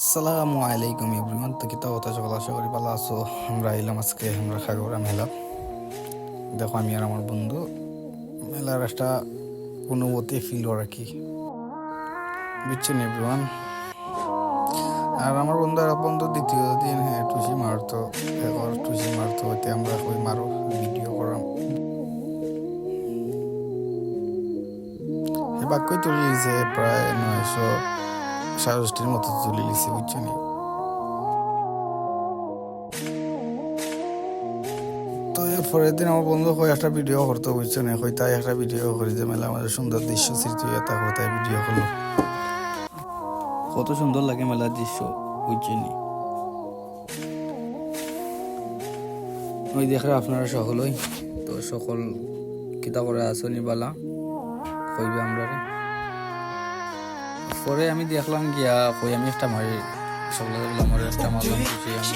আসসালামু আলাইকুম এভরিওয়ান। তো কিতা কথা সকল আশা করি ভালো আছো। আমরা এলাম আজকে আমরা খাগড়া মেলা। দেখো আমি আর আমার বন্ধু মেলার একটা অনুভূতি ফিল আর কি, বুঝছেন এভরিওয়ান। আর আমার বন্ধু দ্বিতীয় দিন টুসি মারতো, এখন টুসি মারতো হইতে আমরা ওই মারো ভিডিও করাম এ বাক্যই তুলে লিছে প্রায় 967 মতো তুলে লিছে, বুঝছেন। তো এর পরের দিন আমার বন্ধু হয় একটা ভিডিও করতে, বুঝছো না, হয় তাই একটা ভিডিও করি যে মেলা আমাদের সুন্দর দৃশ্য স্মৃতি এটা করে তাই ভিডিও করলো। কত সুন্দর লাগে মেলার দৃশ্য, বুঝছেন। ওই দেখে আপনারা সকলই তো সকল কিতা করে আসনি বালা কইবে আমরা। পরে আমি দেখলাম গিয়া কই আমি একটা মারি সকলে আমার একটা মারলাম খুশি আমি।